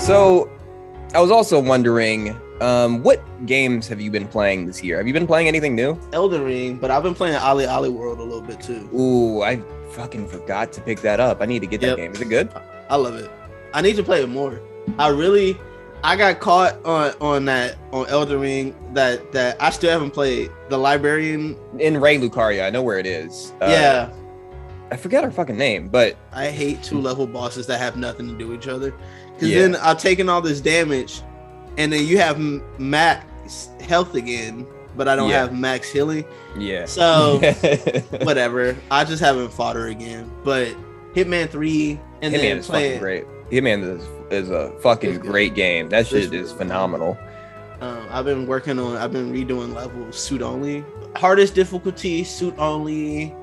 So I was also wondering, what games have you been playing this year? Have you been playing anything new? Elden Ring, but I've been playing Ali World a little bit too. Ooh, I fucking forgot to pick that up. I need to get that game. Is it good? I love it. I need to play it more. I got caught on Elden Ring that I still haven't played. The Librarian in Ray Lucaria. I know where it is. Yeah. I forget her fucking name, but I hate 2-level bosses that have nothing to do with each other. Because then I've taken all this damage, and then you have max health again, but I don't have max healing. Yeah. So whatever. I just haven't fought her again. But Hitman 3 and Hitman then is fucking great. Hitman is a fucking great game. That shit is phenomenal. I've been redoing levels suit only. Hardest difficulty, suit only.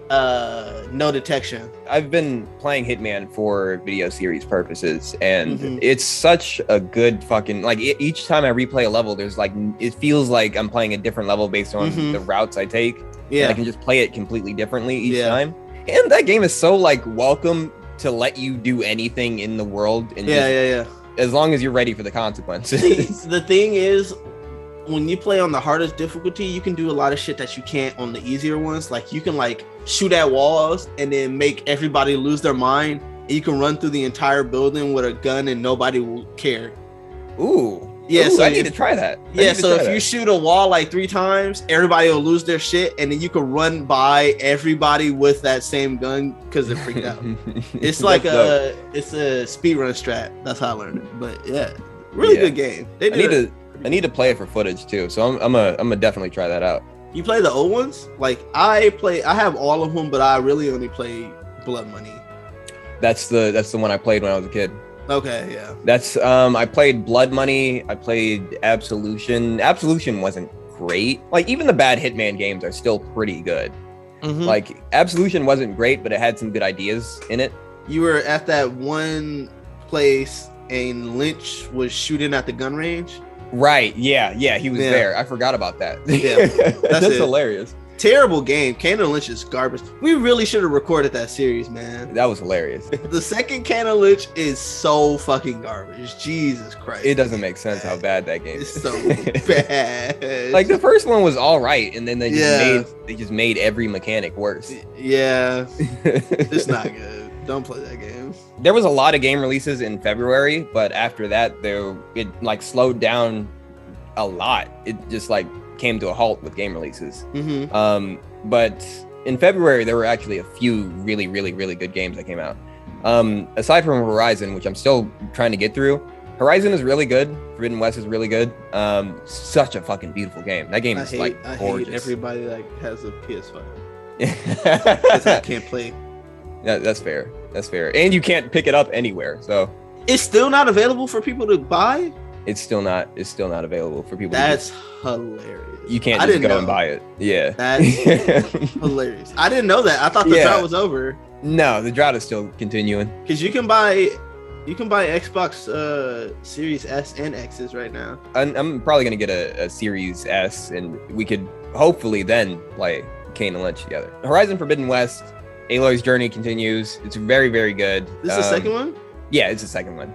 No detection. I've been playing Hitman for video series purposes, and it's such a good fucking each time I replay a level, there's it feels like I'm playing a different level based on the routes I take. Yeah, and I can just play it completely differently each time. And that game is so welcome to let you do anything in the world. And as long as you're ready for the consequences. The thing is, when you play on the hardest difficulty, you can do a lot of shit that you can't on the easier ones. You can shoot at walls and then make everybody lose their mind. And you can run through the entire building with a gun and nobody will care. Ooh. Yeah, so I need to try that. If you shoot a wall 3 times, everybody will lose their shit, and then you can run by everybody with that same gun because they're freaked out. It's it's a speedrun strat. That's how I learned it. But really good game. I need to play it for footage too, so I'm gonna definitely try that out. You play the old ones? I have all of them, but I really only play Blood Money. That's the one I played when I was a kid. Okay, yeah. That's I played Blood Money. I played Absolution. Absolution wasn't great. Even the bad Hitman games are still pretty good. Absolution wasn't great, but it had some good ideas in it. You were at that one place and Lynch was shooting at the gun range. Right. Yeah. He was there. I forgot about that. Yeah. That's hilarious. Terrible game. Canon Lynch is garbage. We really should have recorded that series, man. That was hilarious. The second Canon Lynch is so fucking garbage. Jesus Christ. It doesn't make sense how bad that game is. It's so bad. The first one was all right, and then they just made every mechanic worse. Yeah. It's not good. Don't play that game. There was a lot of game releases in February, but after that, it slowed down a lot. It just came to a halt with game releases. But in February, there were actually a few really, really, really good games that came out. Aside from Horizon, which I'm still trying to get through, Horizon is really good. Forbidden West is really good. Such a fucking beautiful game. That game is gorgeous. I hate everybody that has a PS5. Because I can't play. Yeah, that's fair. And you can't pick it up anywhere. So it's still not available for people to buy. It's still not available for people. That's hilarious. You can't just go and buy it. Yeah, that's hilarious. I didn't know that. I thought the drought was over. No, the drought is still continuing. Because you can buy Xbox Series S and X's right now. I'm probably gonna get a Series S, and we could hopefully then play Kane and Lynch together. Horizon Forbidden West, Aloy's Journey continues. It's very, very good. This is the second one? Yeah, it's the second one.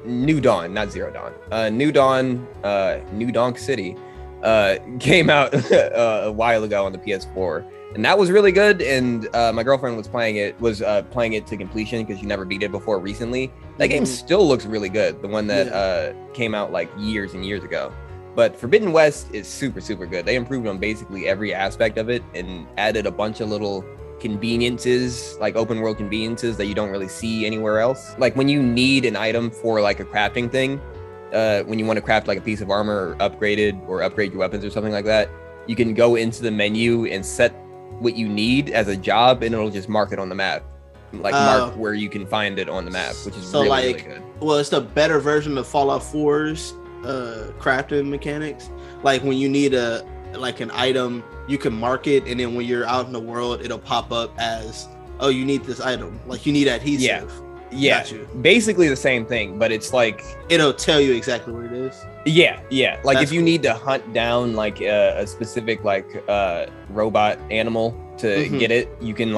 New Dawn, not Zero Dawn. New Dawn, New Donk City came out a while ago on the PS4, and that was really good. And my girlfriend was playing it to completion because she never beat it before recently. That game still looks really good. The one that came out years and years ago. But Forbidden West is super, super good. They improved on basically every aspect of it and added a bunch of little conveniences, open world conveniences that you don't really see anywhere else. When you need an item for a crafting thing, when you want to craft a piece of armor or upgrade your weapons or something like that, you can go into the menu and set what you need as a job, and it'll just mark it on the map, mark where you can find it on the map, which is really good. Well, it's the better version of Fallout 4's crafting mechanics. When you need an item, you can mark it, and then when you're out in the world, it'll pop up as, oh, you need this item. You need adhesive. Yeah. Basically the same thing, but it's it'll tell you exactly what it is. Yeah. If you need to hunt down a specific robot animal to get it, you can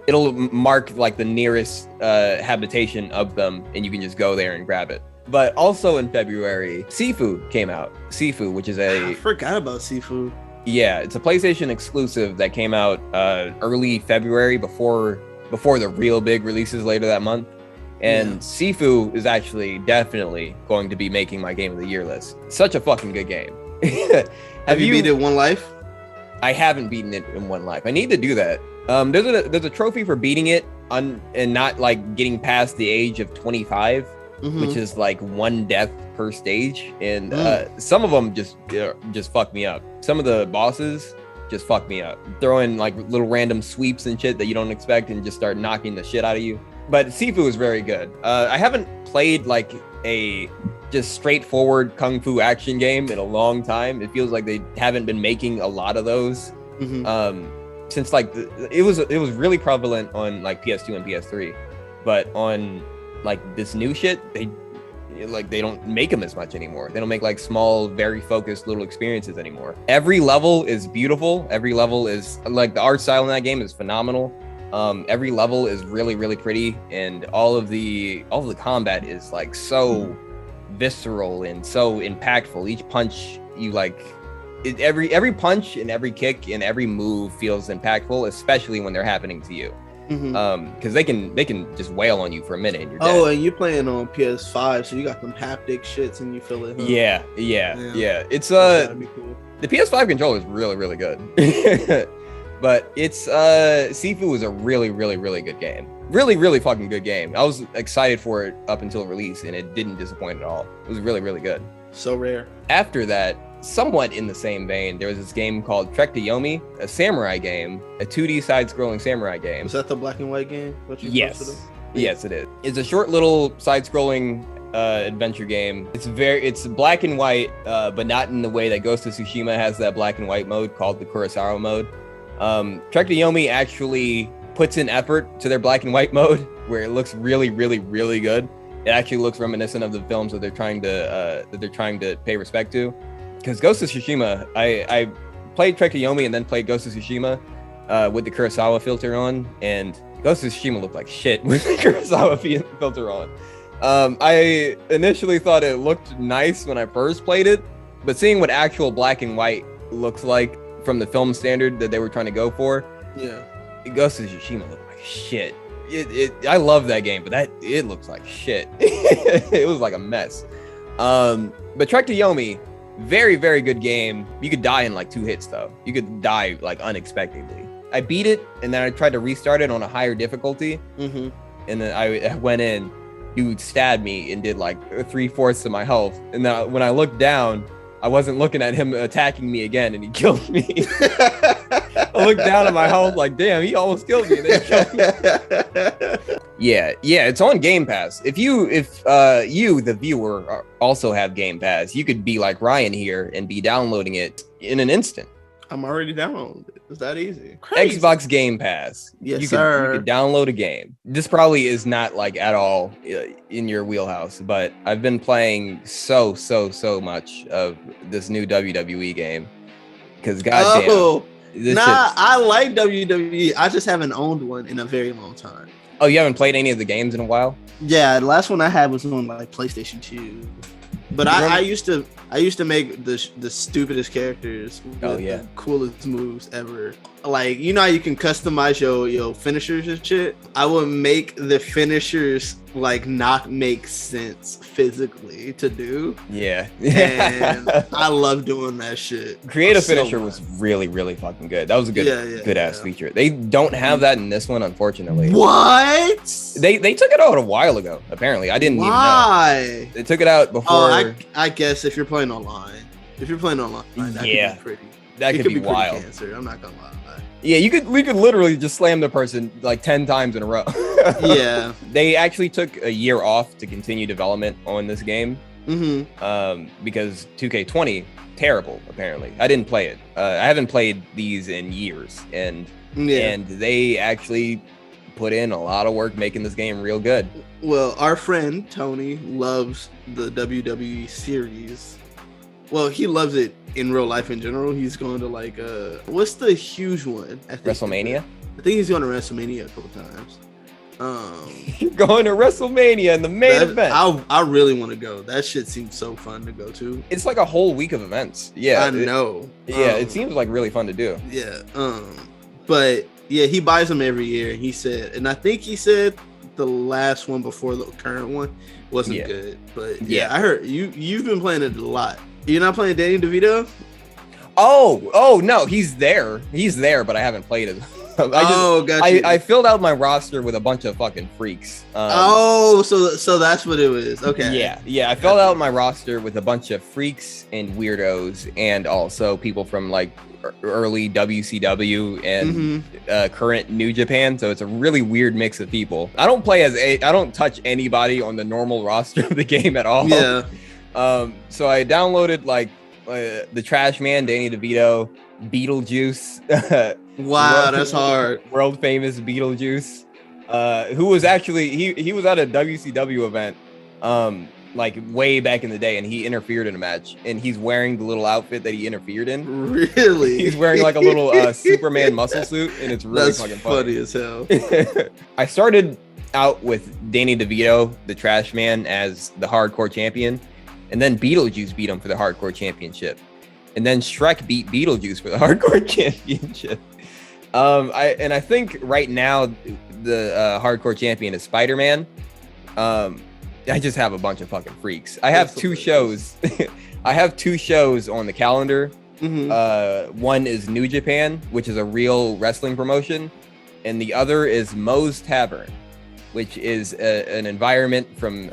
it'll mark like the nearest habitation of them, and you can just go there and grab it. But also in February, Sifu came out. Sifu, which is I forgot about Sifu. Yeah, it's a PlayStation exclusive that came out early February before the real big releases later that month. And Sifu is actually definitely going to be making my Game of the Year list. Such a fucking good game. Have you beat it one life? I haven't beaten it in one life. I need to do that. There's a trophy for beating it and not like getting past the age of 25, which is like one death per stage. And some of them just fuck me up. Some of the bosses just fuck me up. Throwing like little random sweeps and shit that you don't expect and just start knocking the shit out of you. But Sifu is very good. I haven't played like a just straightforward kung fu action game in a long time. It feels like they haven't been making a lot of those since like it was really prevalent on like PS2 and PS3, but on like this new shit they don't make them as much anymore. They don't make like small, very focused little experiences anymore. Every level is beautiful. Every level is like the art style in that game is phenomenal. Every level is really, really pretty, and all of the combat is like so visceral and so impactful. Each punch you like, every punch and every kick and every move feels impactful, especially when they're happening to you. Because they can just wail on you for a minute and you're dead. Oh, and you're playing on PS5, so you got them haptic shits and you feel it. Huh? Yeah. It's that'd be cool. The PS5 controller is really, really good. But it's Sifu was a really, really, really good game. Really, really fucking good game. I was excited for it up until release, and it didn't disappoint at all. It was really, really good. So rare. After that, somewhat in the same vein, there was this game called Trek to Yomi, a samurai game, a 2D side-scrolling samurai game. Was that the black and white game? Yes. Yes, it is. It's a short little side-scrolling adventure game. It's black and white, but not in the way that Ghost of Tsushima has that black and white mode called the Kurosawa mode. Trek to Yomi actually puts in effort to their black and white mode, where it looks really, really, really good. It actually looks reminiscent of the films that they're trying to pay respect to. Because Ghost of Tsushima, I played Trek to Yomi and then played Ghost of Tsushima with the Kurosawa filter on, and Ghost of Tsushima looked like shit with the Kurosawa filter on. I initially thought it looked nice when I first played it, but seeing what actual black and white looks like from the film standard that they were trying to go for, Ghost of Tsushima looked like shit. I love that game, but it looks like shit. It was like a mess. But Trek to Yomi, very, very good game. You could die in like 2 hits though. You could die like unexpectedly. I beat it and then I tried to restart it on a higher difficulty. And then I went in, dude stabbed me and did like 3/4 of my health. And then when I looked down, I wasn't looking at him attacking me again, and he killed me. I looked down at my health like, damn, he almost killed me. And then he killed me. Yeah, it's on Game Pass. If you, the viewer, also have Game Pass, you could be like Ryan here and be downloading it in an instant. I'm already downloading it. It's that easy. Crazy. Xbox Game Pass. Yes, sir. You could download a game. This probably is not like at all in your wheelhouse, but I've been playing so much of this new WWE game. Because goddamn. I like WWE. I just haven't owned one in a very long time. Oh, you haven't played any of the games in a while? Yeah, the last one I had was on like PlayStation 2. But I used to make the stupidest characters with the coolest moves ever. Like, you know how you can customize your finishers and shit? I would make the finishers like not make sense physically to do. Yeah. And I love doing that shit. Creative Finisher was really, really fucking good. That was a good ass feature. They don't have that in this one, unfortunately. What? They took it out a while ago, apparently. I didn't even know. They took it out before. Oh, I guess if you're playing online. That could be pretty. That could be wild. Cancer, I'm not gonna lie. Yeah, we could literally just slam the person like 10 times in a row. Yeah. They actually took a year off to continue development on this game. Because 2K20, terrible, apparently. I didn't play it. I haven't played these in years. And they actually put in a lot of work making this game real good. Well, our friend Tony loves the WWE series. Well, he loves it in real life in general. He's going to like what's the huge one? WrestleMania? I think he's going to WrestleMania a couple times. Going to WrestleMania in the main event. I really want to go. That shit seems so fun to go to. It's like a whole week of events. Yeah, I know. Yeah, it seems like really fun to do. Yeah. But yeah, he buys them every year. He said, and I think he said the last one before the current one wasn't good. But yeah, I heard you've been playing it a lot. You're not playing Danny DeVito? Oh no, he's there, but I haven't played it. I filled out my roster with a bunch of fucking freaks. So that's what it was. Okay. Yeah. I filled out my roster with a bunch of freaks and weirdos, and also people from like early WCW and current New Japan. So it's a really weird mix of people. I don't touch anybody on the normal roster of the game at all. Yeah. So I downloaded like the Trash Man, Danny DeVito, Beetlejuice. Wow, that's hard. World famous Beetlejuice, who was actually he was at a WCW event, like way back in the day, and he interfered in a match, and he's wearing the little outfit that he interfered in. Really? He's wearing like a little Superman muscle suit, and it's really fucking funny as hell. I started out with Danny DeVito, the Trash Man, as the Hardcore Champion, and then Beetlejuice beat him for the Hardcore Championship, and then Shrek beat Beetlejuice for the Hardcore Championship. I think right now the Hardcore Champion is Spider-Man. I just have a bunch of fucking freaks. I have two shows. I have two shows on the calendar. One is New Japan, which is a real wrestling promotion, and the other is Moe's Tavern, which is an environment from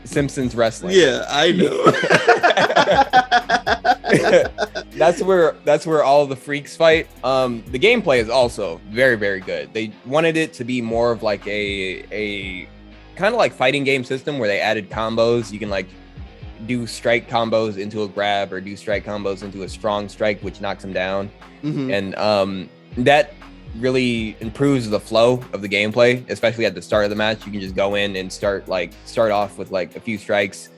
Simpsons Wrestling. Yeah, I know. That's where all the freaks fight. The gameplay is also very, very good. They wanted it to be more of like a kind of like fighting game system where they added combos. You can like do strike combos into a grab or do strike combos into a strong strike, which knocks them down. And that really improves the flow of the gameplay, especially at the start of the match. You can just go in and start off with like a few strikes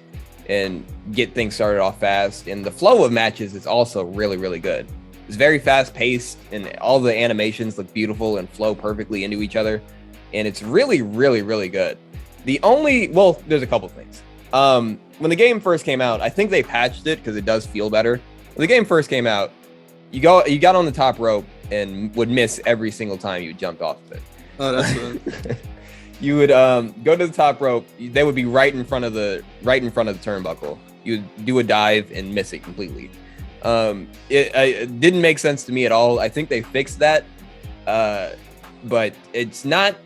and get things started off fast. And the flow of matches is also really, really good. It's very fast paced, and all the animations look beautiful and flow perfectly into each other. And it's really, really, really good. There's a couple things. When the game first came out, I think they patched it because it does feel better. When the game first came out, you got on the top rope and would miss every single time you jumped off of it. Oh, that's fun. You would go to the top rope. They would be right in front of the turnbuckle. You would do a dive and miss it completely. It didn't make sense to me at all. I think they fixed that, but it's not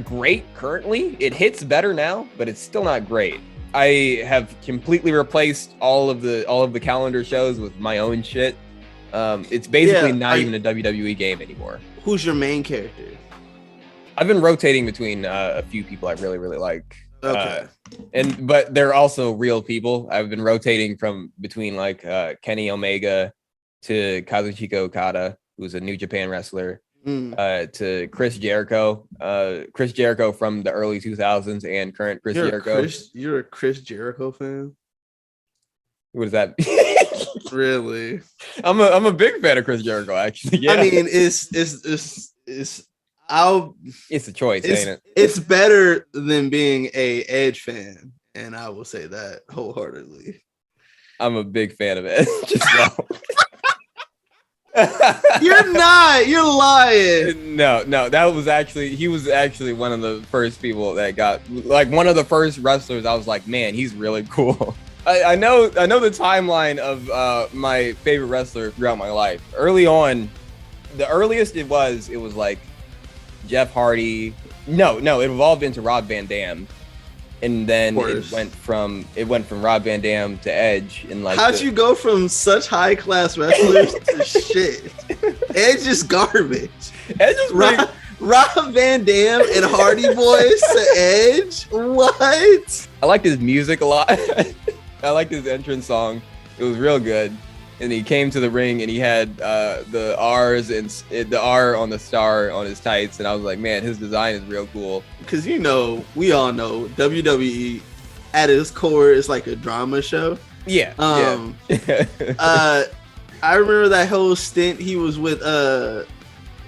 great currently. It hits better now, but it's still not great. I have completely replaced all of the calendar shows with my own shit. It's basically not even a WWE game anymore. Who's your main character? I've been rotating between a few people I really, really like. Okay. But they're also real people. I've been rotating between like Kenny Omega to Kazuchika Okada, who's a New Japan wrestler, to Chris Jericho. Chris Jericho from the early 2000s and current Chris Jericho. You're a Chris Jericho fan? What is that? Really? I'm a big fan of Chris Jericho, actually. Yeah. I mean, it's a choice, ain't it? It's better than being a Edge fan, and I will say that wholeheartedly. I'm a big fan of Edge as well. You're not. You're lying. No. He was actually one of the first people that got, like, one of the first wrestlers. I was like, man, he's really cool. I know the timeline of my favorite wrestler throughout my life. Early on, the earliest it was like Jeff Hardy. No, it evolved into Rob Van Dam, and then it went from Rob Van Dam to Edge. And like, how'd you go from such high class wrestlers to shit? Edge is garbage. Edge is Rob Van Dam and Hardy Boys to Edge. What? I liked his music a lot. I liked his entrance song. It was real good. And he came to the ring and he had the R's and the R on the star on his tights. And I was like, man, his design is real cool. Because, we all know WWE at its core is like a drama show. Yeah. I remember that whole stint he was with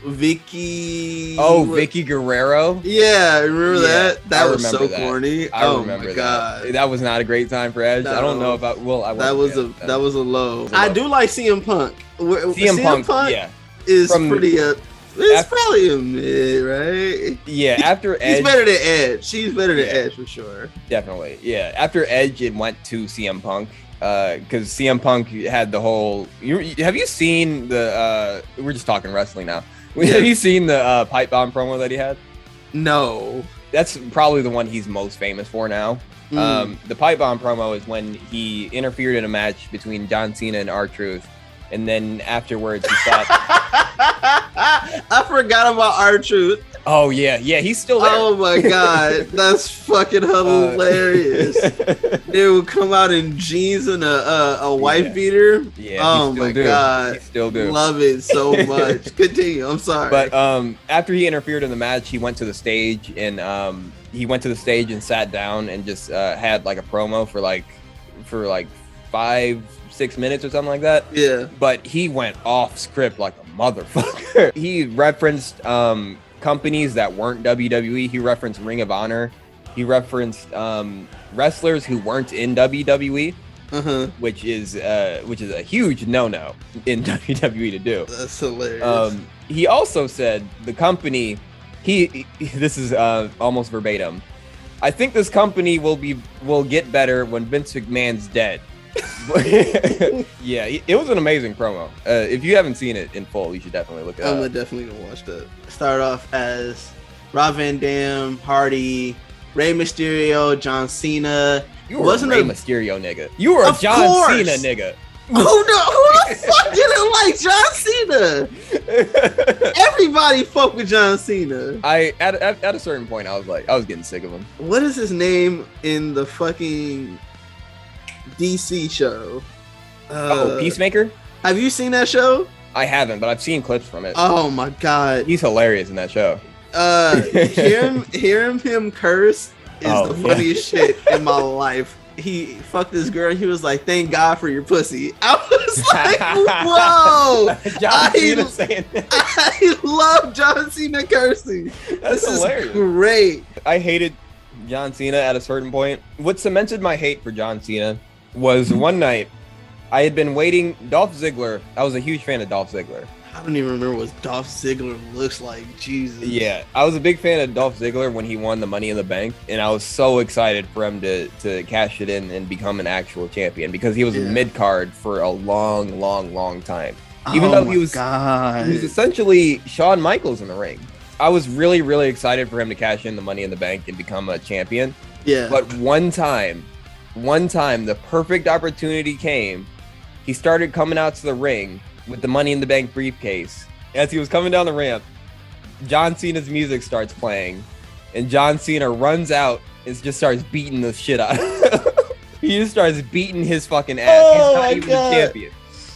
Vicky. Oh, Vicky Guerrero. Yeah, remember Yeah, that? That I was so remember that. corny. I Oh remember my that. god, That was not a great time for Edge. I don't No. know about. Well, I that was wasn't a that was a low. was a I low. do like CM Punk. CM Punk. Yeah, is From- pretty. It's after- probably a mid, right? yeah. After He's Edge, better than Edge. She's better than Yeah. Edge for sure. definitely. Yeah, after Edge, it went to CM Punk. Because CM Punk had the whole. Have you seen the? We're just talking wrestling now. Have you seen the pipe bomb promo that he had? No. That's probably the one he's most famous for now. Mm. The pipe bomb promo is when he interfered in a match between John Cena and R-Truth, and then afterwards he sat. I forgot about R-Truth. Oh yeah, he's still there. Oh my god, that's fucking hilarious. They would come out in jeans and a wife Yeah. beater. Yeah, Oh he still my do. god, He still do. love it so much. Continue. I'm sorry. But after he interfered in the match, he went to the stage and sat down and just had like a promo for like 5-6 minutes or something like that. yeah, But he went off script like a motherfucker. He referenced companies that weren't WWE. He referenced Ring of Honor. He referenced wrestlers who weren't in WWE, which is a huge no-no in WWE to do. that's hilarious. He also said the company. This is almost verbatim. I think this company will get better when Vince McMahon's dead. Yeah, it was an amazing promo. If you haven't seen it in full, you should definitely look it I'm up. definitely gonna watch that. Start off as Rob Van Dam, Hardy, Rey Mysterio, John Cena. You were wasn't a Rey a- Mysterio nigga. You were a Of John course. Cena nigga. Who the fuck didn't like John Cena? Everybody fuck with John Cena. At a certain point, I was getting sick of him. What is his name in the fucking DC show? Peacemaker? Have you seen that show? I haven't, but I've seen clips from it. Oh my god. He's hilarious in that show. Hearing him curse is Oh, the yeah. funniest shit in my life. He fucked this girl and he was like, "Thank God for your pussy." I was like, "Whoa!" John Cena saying that. I love John Cena cursing. That's This hilarious. is great. I hated John Cena at a certain point. What cemented my hate for John Cena was one night I had been waiting. Dolph Ziggler. I was a huge fan of Dolph Ziggler. I don't even remember what Dolph Ziggler looks like. Jesus. Yeah, I was a big fan of Dolph Ziggler when he won the Money in the Bank, and I was so excited for him to cash it in and become an actual champion because he was Yeah. mid card for a long time. Even though my he was God. essentially Shawn Michaels in the ring. I was really excited for him to cash in the Money in the Bank and become a champion. Yeah. But one time, the perfect opportunity came. He started coming out to the ring with the Money in the Bank briefcase. As he was coming down the ramp, John Cena's music starts playing, and John Cena runs out and just starts beating the shit out. He just starts beating his fucking ass. Oh He's my not even God. a champion.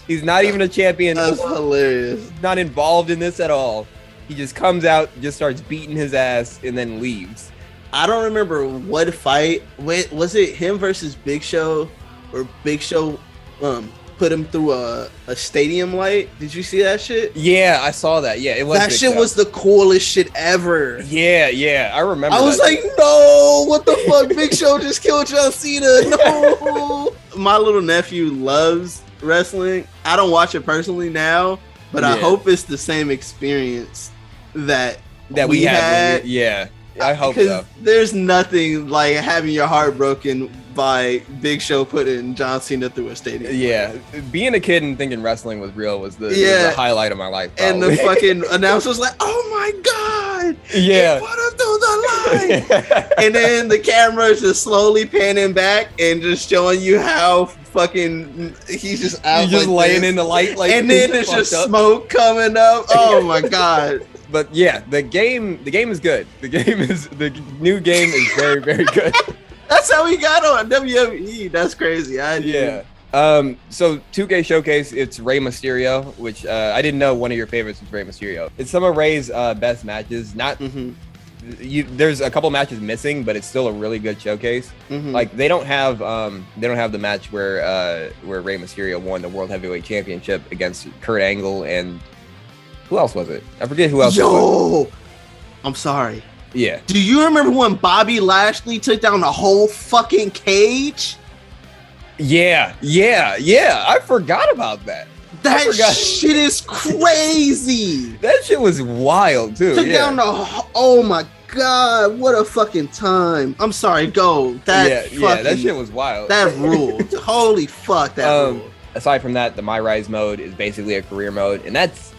He's not even a champion. That's hilarious. He's not involved in this at all. He just comes out, just starts beating his ass, and then leaves. I don't remember what fight. Was it him versus Big Show, or Big Show put him through a stadium light? Did you see that shit? Yeah, I saw that. Yeah, it was. That Big shit Show. was the coolest shit ever. Yeah, I remember. I was that. like, no, what the fuck? Big Show just killed John Cena. No. My little nephew loves wrestling. I don't watch it personally now, but I Yeah. hope it's the same experience that we had. Yeah, I hope because so. there's nothing like having your heart broken by Big Show putting John Cena through a stadium. Yeah, being a kid and thinking wrestling was real was the highlight of my life. And the probably. fucking announcer was like, "Oh my god, Yeah. he put him through the line." And then the camera is just slowly panning back and just showing you how fucking he's just out, He's just like laying this. in the light, like, and then there's fucked just up. smoke coming up. Oh my god. But yeah, the game is good. The new game is very good. That's how he got on WWE. That's crazy. Yeah. So 2K Showcase, it's Rey Mysterio, which I didn't know one of your favorites was Rey Mysterio. It's some of Rey's best matches. Not there's a couple matches missing, but it's still a really good showcase. Like they don't have the match where Rey Mysterio won the World Heavyweight Championship against Kurt Angle and Who else was it? I forget who else. It was. Yo, I'm sorry. Yeah. Do you remember when Bobby Lashley took down the whole fucking cage? Yeah. I forgot about that. That shit is crazy. That shit was wild too. Took down the. Oh my god, what a fucking time! I'm sorry, go. That shit was wild. That ruled. Holy fuck, that ruled. Aside from that, the My Rise mode is basically a career mode, and that's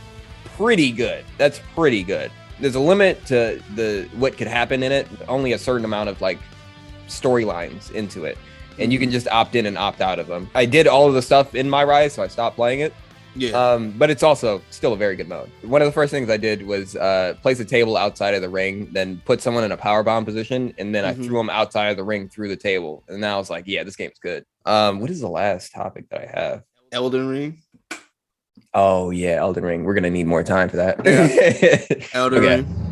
pretty good. There's a limit to what could happen in it. Only a certain amount of like storylines into it, and you can just opt in and opt out of them. I did all of the stuff in My Rise, so I stopped playing it. Yeah. But it's also still a very good mode. One of the first things I did was place a table outside of the ring, then put someone in a powerbomb position, and then I threw them outside of the ring through the table. And now I was like, yeah, this game's good. What is the last topic that I have? Elden Ring. Oh yeah, Elden Ring. We're gonna need more time for that. Yeah. Elden Ring.